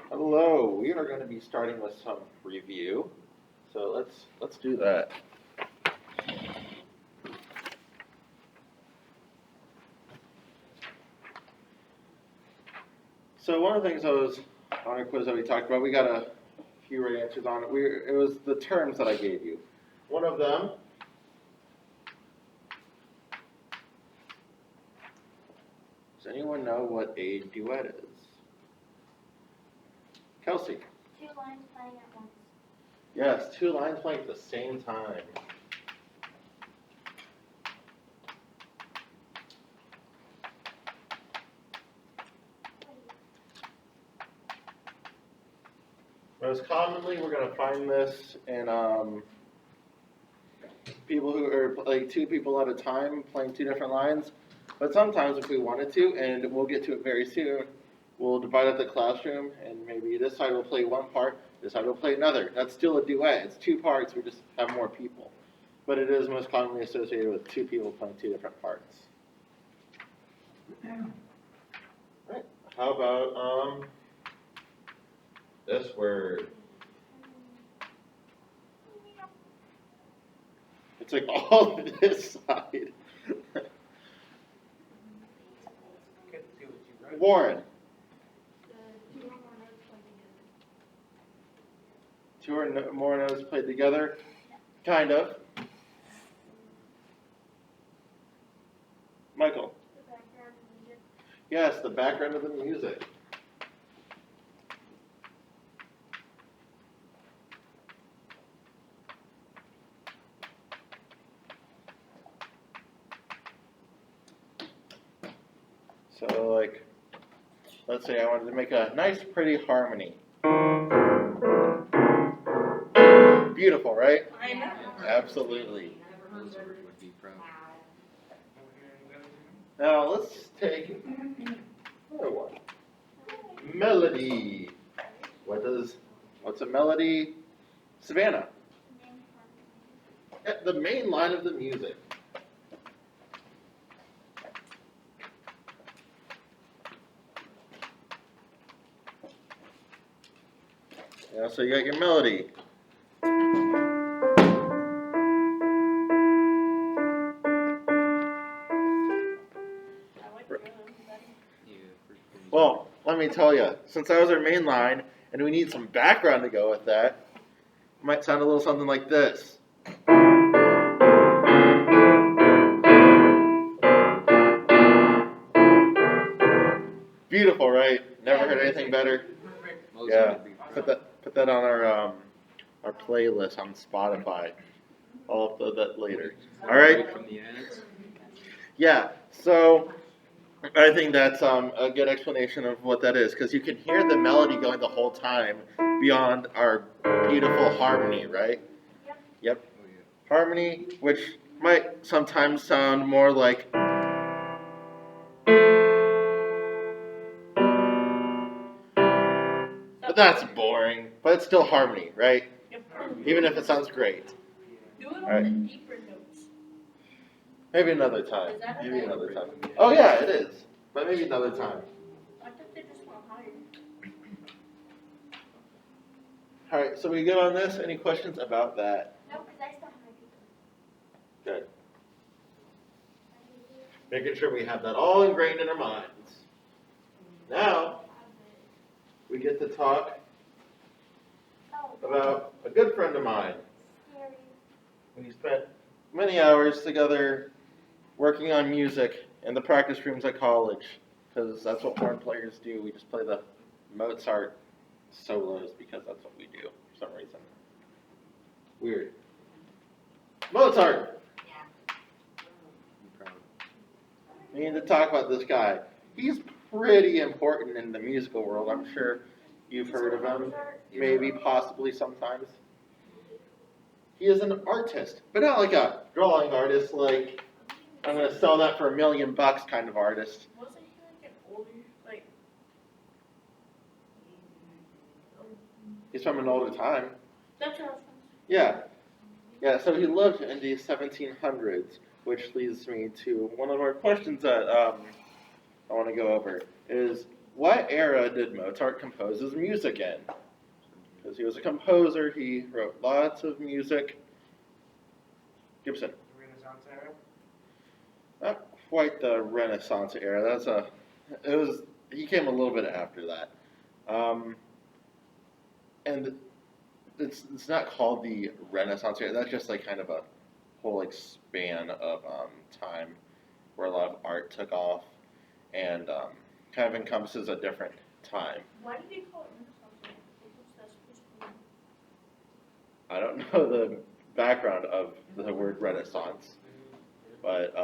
Hello, we are going to be starting with some review. So let's do that. So one of the things that was on our quiz that we talked about, we got a few right answers on it. It was the terms that I gave you. One of them does anyone know what a duet is? Kelsey. 2 lines playing at once. Yes, 2 lines playing at the same time. Most commonly, we're going to find this in people who are like 2 people at a time playing 2 different lines. But sometimes if we wanted to, and we'll get to it very soon, we'll divide up the classroom, and maybe this side will play one part, this side will play another. That's still a duet. It's 2 parts, we just have more people. But it is most commonly associated with 2 people playing 2 different parts. Right. How about this word? It's like all this side. Warren. 2 or more notes played together? Kind of. Michael. The background music. Yes, the background of the music. So, like, let's say I wanted to make a nice, pretty harmony. Beautiful, right? I know. Absolutely. Now, let's take another one. Melody. What's a melody? Savannah. The main line of the music. Yeah, so you got your melody. Well, let me tell you, since that was our main line, and we need some background to go with that, it might sound a little something like this. Beautiful, right? Never heard anything better. Yeah, put that on our playlist on Spotify. I'll upload that later. All right. Yeah. So I think that's a good explanation of what that is, because you can hear the melody going the whole time beyond our beautiful harmony, right? Yep. Harmony, which might sometimes sound more like. But that's boring. But it's still harmony, right? Even if it sounds great. Do it on the deeper notes. Maybe another time. Is that Maybe okay? another time. Oh yeah, it is. But maybe another time. I thought they just went higher. All right, so we good on this? Any questions about that? No, because I still have my paper. Good. Making sure we have that all ingrained in our minds. Now, we get to talk about a good friend of mine. We spent many hours together working on music in the practice rooms at college, because that's what horn players do. We just play the Mozart solos because that's what we do for some reason. Weird. Mozart! We need to talk about this guy. He's pretty important in the musical world. I'm sure you've heard of him, maybe, possibly, sometimes. He is an artist, but not like a drawing artist, like I'm going to sell that for $1 million kind of artist. Wasn't he like an older, like? He's from an older time. That's what I was Yeah. Yeah, so he lived in the 1700s, which leads me to one of our questions that I want to go over. Is what era did Mozart compose his music in? Because he was a composer, he wrote lots of music. Gibson. The Renaissance era? Not quite the Renaissance era. He came a little bit after that. And it's not called the Renaissance era. That's just like kind of a whole like span of time where a lot of art took off and kind of encompasses a different time. Why do they call it Renaissance? What's that supposed to mean? I don't know the background of the word Renaissance, but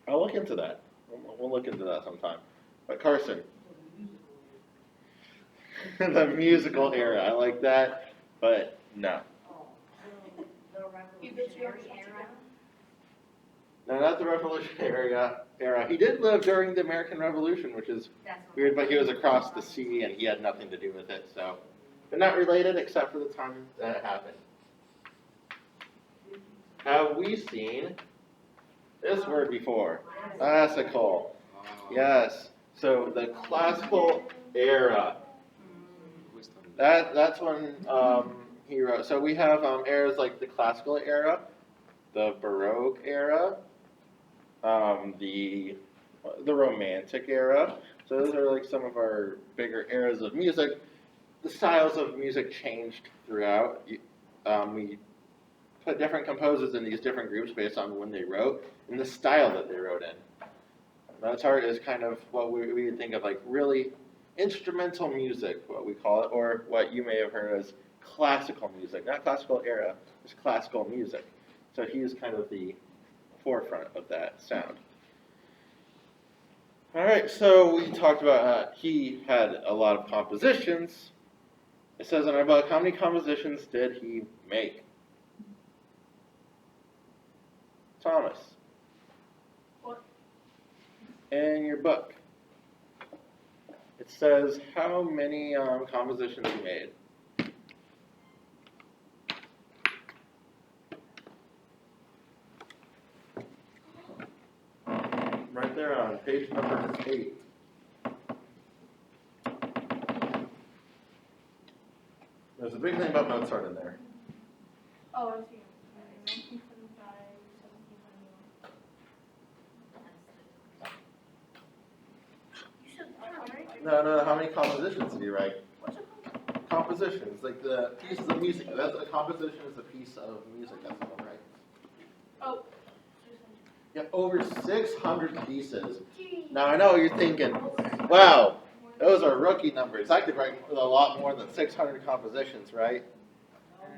I'll look into that. We'll look into that sometime. But Carson, the musical era, I like that, but no. No, not the Revolutionary era. He did live during the American Revolution, which is weird, but he was across the sea and he had nothing to do with it, so they're not related except for the time that it happened. Have we seen this word before? Classical. Yes. So the classical era. That's when he wrote. So we have eras like the classical era, the Baroque era, the Romantic era. So those are like some of our bigger eras of music. The styles of music changed throughout. We put different composers in these different groups based on when they wrote and the style that they wrote in. Mozart is kind of what we would think of like really instrumental music, what we call it, or what you may have heard as classical music. Not classical era, it's classical music. So he is kind of the forefront of that sound. All right, so we talked about he had a lot of compositions. It says in our book, how many compositions did he make? Thomas. What? In your book, it says how many compositions he made. Right there on page number 8. There's a big thing about Mozart in there. Oh, I see. 1975, 1791. You said that, right? No, how many compositions did he write? What's it called? Compositions, like the pieces of music. That's a composition is a piece of music that someone writes. Oh. Yeah, over 600 pieces. Now I know what you're thinking, wow, those are rookie numbers. I could write a lot more than 600 compositions, right?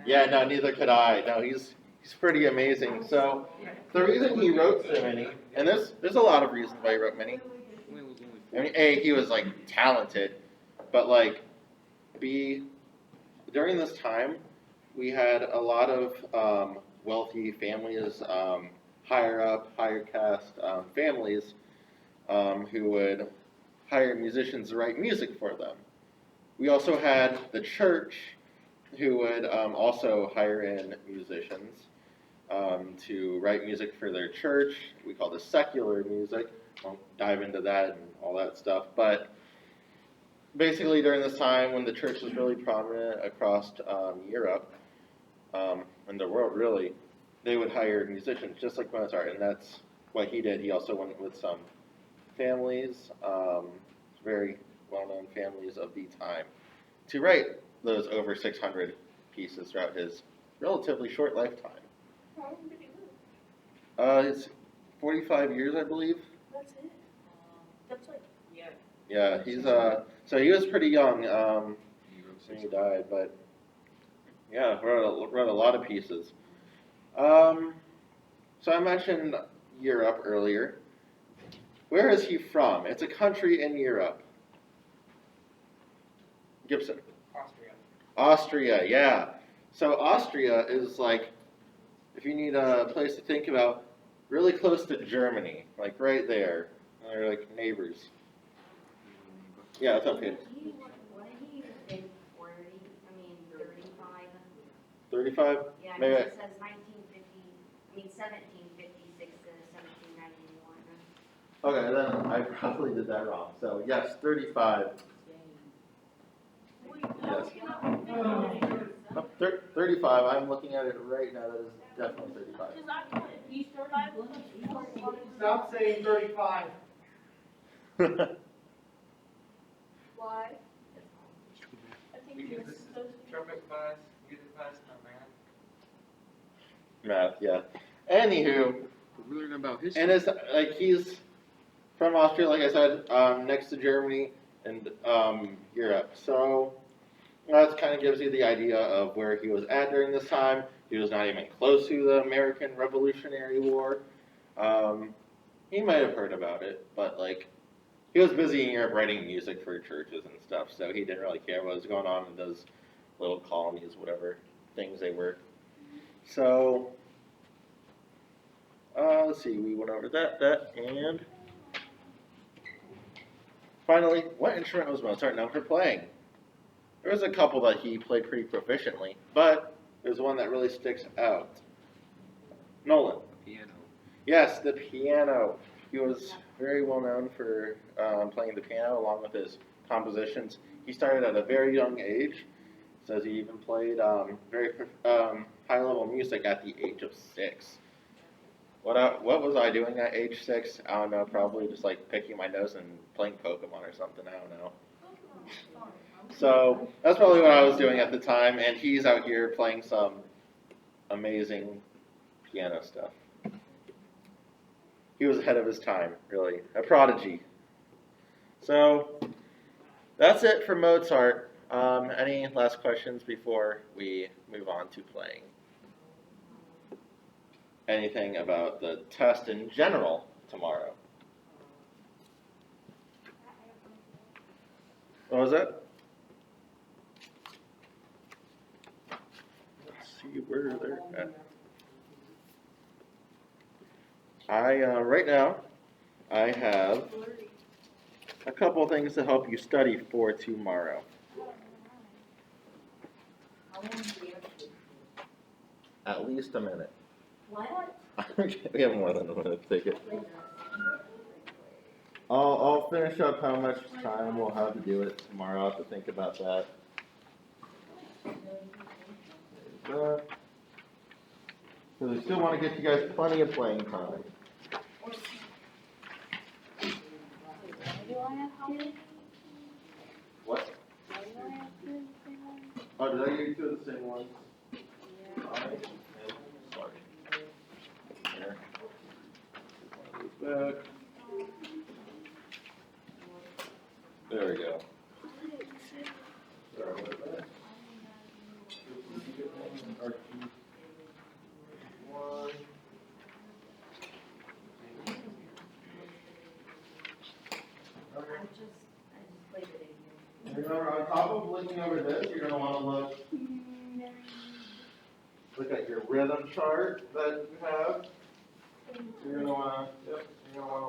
Yeah, no, neither could I. No, he's pretty amazing. So the reason he wrote so many, and there's a lot of reasons why he wrote many. I mean, A, he was like talented, but like B, during this time, we had a lot of wealthy families, higher caste families who would hire musicians to write music for them. We also had the church who would also hire in musicians to write music for their church. We call this secular music. Won't dive into that and all that stuff. But basically during this time when the church was really prominent across Europe and the world really, they would hire musicians just like Mozart, and that's what he did. He also went with some families, very well-known families of the time, to write those over 600 pieces throughout his relatively short lifetime. How long did he live? It's 45 years, I believe. That's it. That's like, yeah. Yeah, he's so he was pretty young when he died, but yeah, wrote a lot of pieces. So I mentioned Europe earlier. Where is he from? It's a country in Europe. Gibson. Austria. Austria, yeah. So Austria is like, if you need a place to think about, really close to Germany, like right there. They're like neighbors. Yeah, it's okay. What did he say, 40, 35? 35? Yeah, Maybe it says 1756 to 1791. Okay, then I probably did that wrong. So yes, 35. Yes. Oh, 35. I'm looking at it right now. That is definitely 35. Because I put Easter Bible. Stop saying 35. Why? I think Because you're this is supposed to. trumpet class, music class, not math. Math, yeah. Anywho, We learn about history. and it's like he's from Austria, like I said, next to Germany and Europe. So that kind of gives you the idea of where he was at during this time. He was not even close to the American Revolutionary War. He might have heard about it, but like he was busy in Europe writing music for churches and stuff, so he didn't really care what was going on in those little colonies, whatever things they were. So let's see, we went over that, and finally, what instrument was Mozart known for playing? There was a couple that he played pretty proficiently, but there's one that really sticks out. Nolan. Piano. Yes, the piano. He was very well known for playing the piano along with his compositions. He started at a very young age. Says he even played very high-level music at the age of 6. What was I doing at age 6? I don't know. Probably just like picking my nose and playing Pokemon or something. I don't know. So that's probably what I was doing at the time. And he's out here playing some amazing piano stuff. He was ahead of his time, really. A prodigy. So that's it for Mozart. Any last questions before we move on to playing? Anything about the test in general tomorrow? What was that? Let's see where they're at. Right now, I have a couple things to help you study for tomorrow. At least a minute. What? We have more than a minute to take it. I'll finish up how much time we'll have to do it tomorrow. I'll have to think about that. Because I still want to get you guys plenty of playing time. What? Oh, did I give you two of the same ones? Alright. Sorry. Here. Back. There we go. Sorry about that. One. I just played it in here. Remember, on top of looking over this, you're going to want to look at your rhythm chart that you have. You're going to want to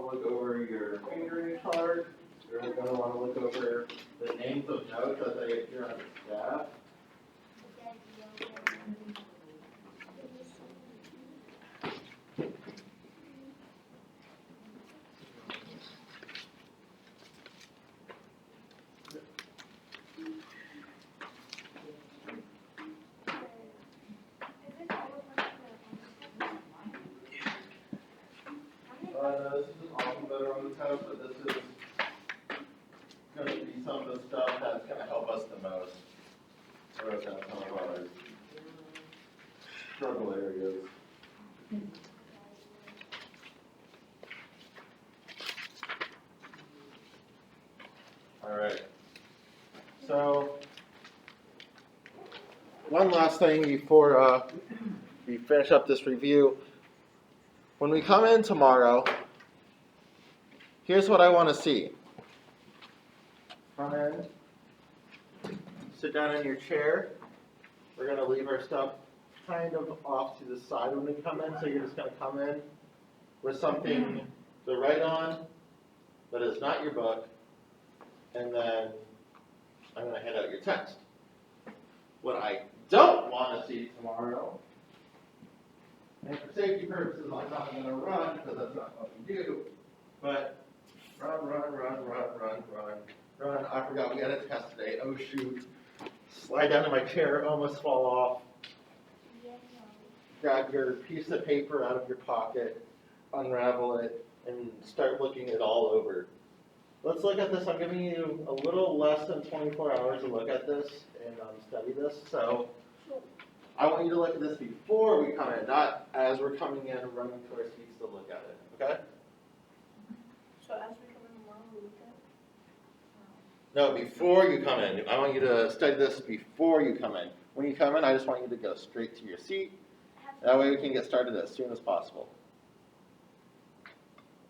look over your fingering chart. You're going to want to look over the names of notes as they appear on the staff. This is often better on the test, but this is going to be some of the stuff that's going to help us the most. Or it's going to some of our struggle areas. All right. So, one last thing before we finish up this review. When we come in tomorrow, here's what I want to see. Come in, sit down in your chair. We're going to leave our stuff kind of off to the side when we come in, so you're just going to come in with something to write on that is not your book, and then I'm going to hand out your text. What I don't want to see tomorrow, and for safety purposes, I'm not going to run because that's not what we do, but oh shoot, slide down to my chair, almost fall off. Grab your piece of paper out of your pocket, unravel it, and start looking it all over. Let's look at this. I'm giving you a little less than 24 hours to look at this and study this. So I want you to look at this before we come in, not as we're coming in, running to our seats to look at it. Okay? So as we come in tomorrow, we look at No, before you come in. I want you to study this before you come in. When you come in, I just want you to go straight to your seat. That way we can get started as soon as possible.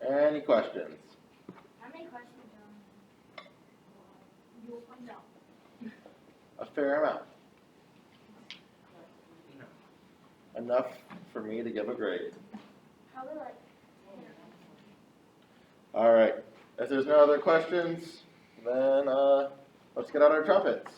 Any questions? How many questions you'll find out? A fair amount. Enough for me to give a grade. Probably like 10 or All right. If there's no other questions, then let's get out our trumpets.